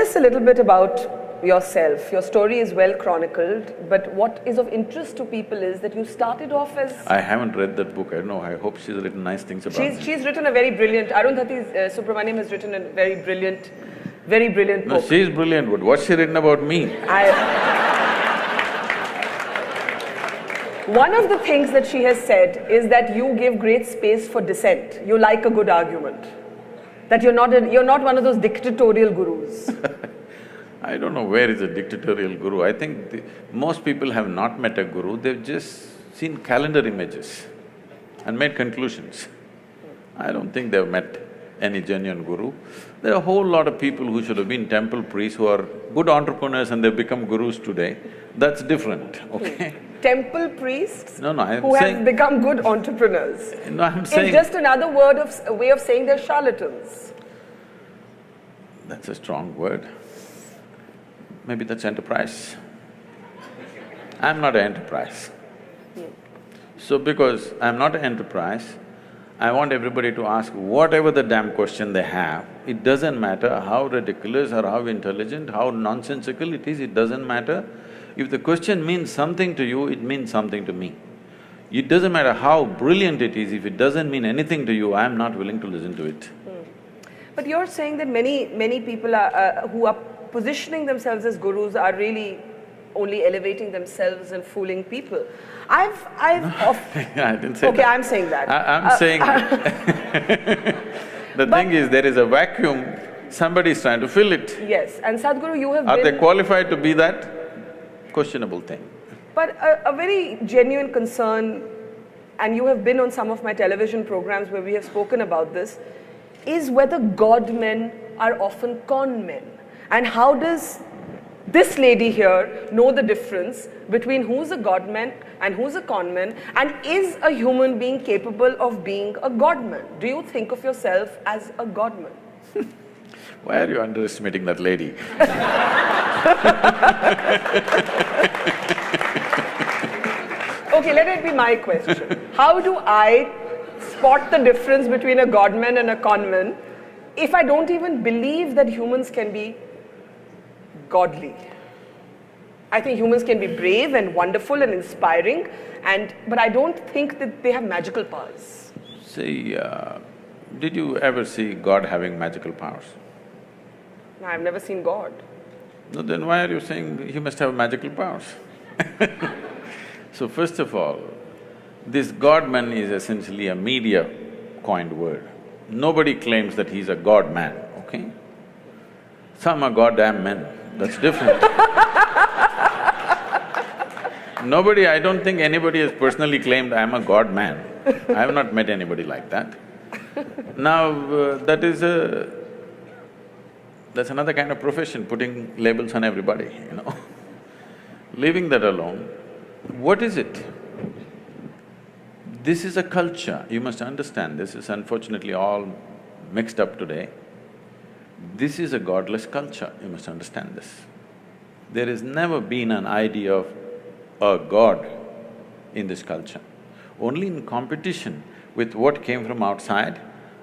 us a little bit about yourself. Your story is well chronicled, but what is of interest to people is that you started off as… I haven't read that book, I don't know, I hope she's written nice things about it. She's written a very brilliant… Arundhati Subramaniam has written a very brilliant book. No, she's brilliant, but what's she written about me? One of the things that she has said is that you give great space for dissent. You like a good argument. That you're not one of those dictatorial gurus. I don't know where is a dictatorial guru. I think most people have not met a guru, they've just seen calendar images and made conclusions. I don't think they've met any genuine guru. There are a whole lot of people who should have been temple priests who are good entrepreneurs and they've become gurus today. That's different, okay? Temple priests No, I'm who saying… have become good entrepreneurs. No, I'm saying… It's just another way of saying they're charlatans. That's a strong word. Maybe that's enterprise. I'm not an enterprise. So because I'm not an enterprise, I want everybody to ask whatever the damn question they have. It doesn't matter how ridiculous or how intelligent, how nonsensical it is, it doesn't matter. If the question means something to you, it means something to me. It doesn't matter how brilliant it is, if it doesn't mean anything to you, I'm not willing to listen to it. But you're saying that many people who are positioning themselves as gurus are really only elevating themselves and fooling people. I didn't say that. Okay, I'm saying that. I'm saying… The thing is, there is a vacuum, somebody is trying to fill it. Yes, and Sadhguru, you have been… Are they qualified to be that? Questionable thing. But a very genuine concern, and you have been on some of my television programs where we have spoken about this, is whether God men are often con men. And how does this lady here know the difference between who's a God man and who's a con man, and is a human being capable of being a God man? Do you think of yourself as a God man? Why are you underestimating that lady? Okay, let it be my question. How do I spot the difference between a God man and a con man if I don't even believe that humans can be godly? I think humans can be brave and wonderful and inspiring, but I don't think that they have magical powers. See, did you ever see God having magical powers? No, I've never seen God. No, then why are you saying he must have magical powers? So first of all, this God-man is essentially a media-coined word. Nobody claims that he's a God-man, okay? Some are goddamn men, that's different. I don't think anybody has personally claimed I'm a God-man. I have not met anybody like that. Now, that's another kind of profession, putting labels on everybody, you know. Leaving that alone, what is it? This is a culture, you must understand, this is unfortunately all mixed up today. This is a godless culture, you must understand this. There has never been an idea of a god in this culture. Only in competition with what came from outside,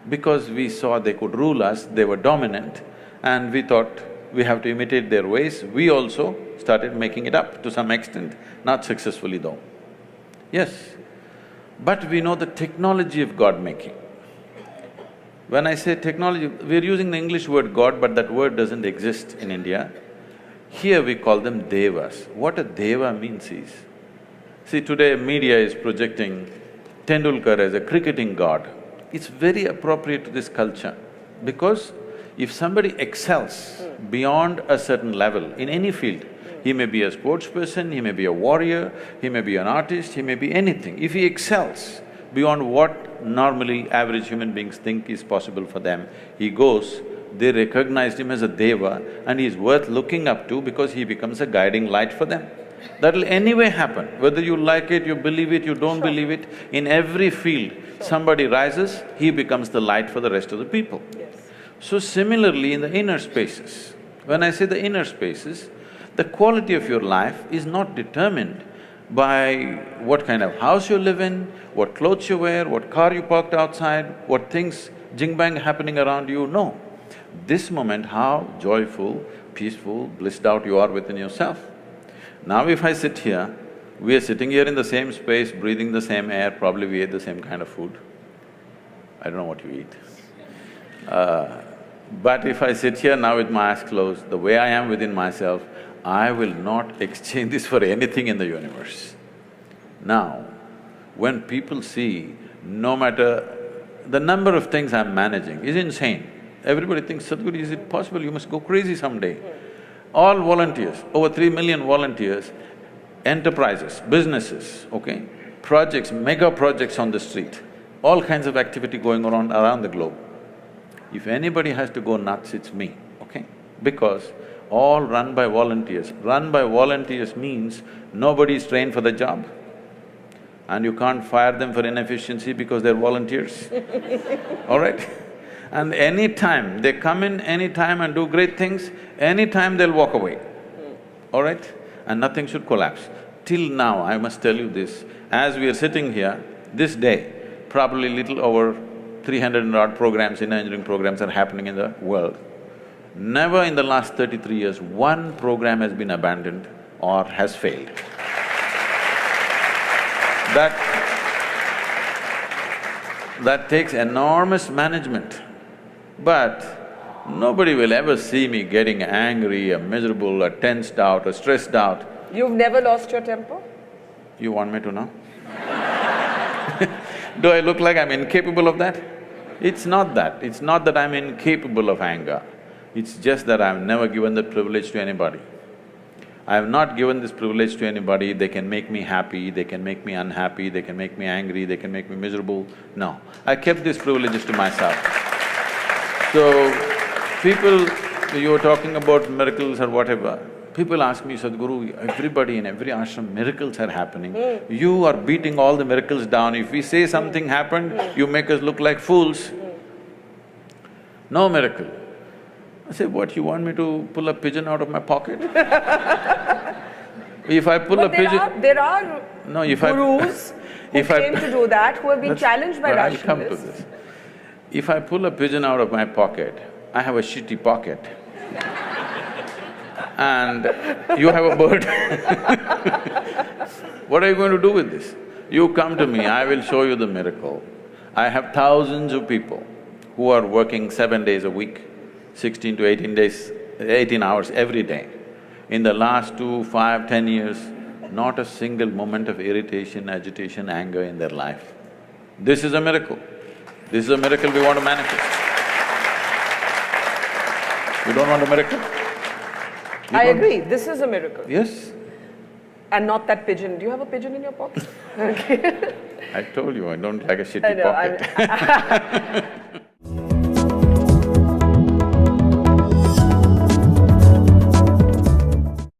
because we saw they could rule us, they were dominant, and we thought we have to imitate their ways, we also started making it up to some extent, not successfully though. Yes, but we know the technology of God-making. When I say technology, we're using the English word God, but that word doesn't exist in India. Here we call them devas. What a deva means is, see, today media is projecting Tendulkar as a cricketing god. It's very appropriate to this culture, because if somebody excels beyond a certain level in any field, he may be a sports person, he may be a warrior, he may be an artist, he may be anything. If he excels beyond what normally average human beings think is possible for them, he goes, they recognized him as a deva and he is worth looking up to because he becomes a guiding light for them. That'll anyway happen, whether you like it, you believe it, you don't believe it, in every field, somebody rises, he becomes the light for the rest of the people. Yes. So similarly in the inner spaces, when I say the inner spaces, the quality of your life is not determined by what kind of house you live in, what clothes you wear, what car you parked outside, what things jing-bang happening around you, no. This moment, how joyful, peaceful, blissed out you are within yourself. Now if I sit here, we are sitting here in the same space, breathing the same air, probably we ate the same kind of food. I don't know what you eat. But if I sit here now with my eyes closed, the way I am within myself, I will not exchange this for anything in the universe. Now, when people see, no matter… the number of things I'm managing is insane. Everybody thinks, Sadhguru, is it possible? You must go crazy someday. All volunteers, over 3 million volunteers, enterprises, businesses, okay, projects, mega projects on the street, all kinds of activity going on around the globe. If anybody has to go nuts, it's me, okay? Because all run by volunteers. Run by volunteers means nobody is trained for the job. And you can't fire them for inefficiency because they're volunteers, all right? And anytime, they come in anytime and do great things, anytime they'll walk away, all right? And nothing should collapse. Till now, I must tell you this, as we are sitting here, this day, probably little over 300 and odd programs, inner engineering programs are happening in the world. Never in the last 33 years, one program has been abandoned or has failed. That takes enormous management. But nobody will ever see me getting angry or miserable or tensed out or stressed out. You've never lost your temper? You want me to know? Do I look like I'm incapable of that? It's not that. It's not that I'm incapable of anger. It's just that I've never given that privilege to anybody. I have not given this privilege to anybody. They can make me happy, they can make me unhappy, they can make me angry, they can make me miserable. No, I kept these privileges to myself. So, people… you were talking about miracles or whatever, people ask me, Sadhguru, everybody in every ashram, miracles are happening. You are beating all the miracles down. If we say something happened, you make us look like fools. No miracle. I say, what, you want me to pull a pigeon out of my pocket? If I pull a pigeon… there are no, if gurus who claim to do that, who have been challenged by rationalists. I'll come to this. If I pull a pigeon out of my pocket, I have a shitty pocket. And you have a bird. What are you going to do with this? You come to me, I will show you the miracle. I have thousands of people who are working 7 days a week, 16 to 18 hours every day. In the last 2, 5, 10 years, not a single moment of irritation, agitation, anger in their life. This is a miracle. This is a miracle we want to manifest. You don't want a miracle? I agree, this is a miracle. Yes. And not that pigeon. Do you have a pigeon in your pocket? Okay. I told you, I don't like a shitty pocket.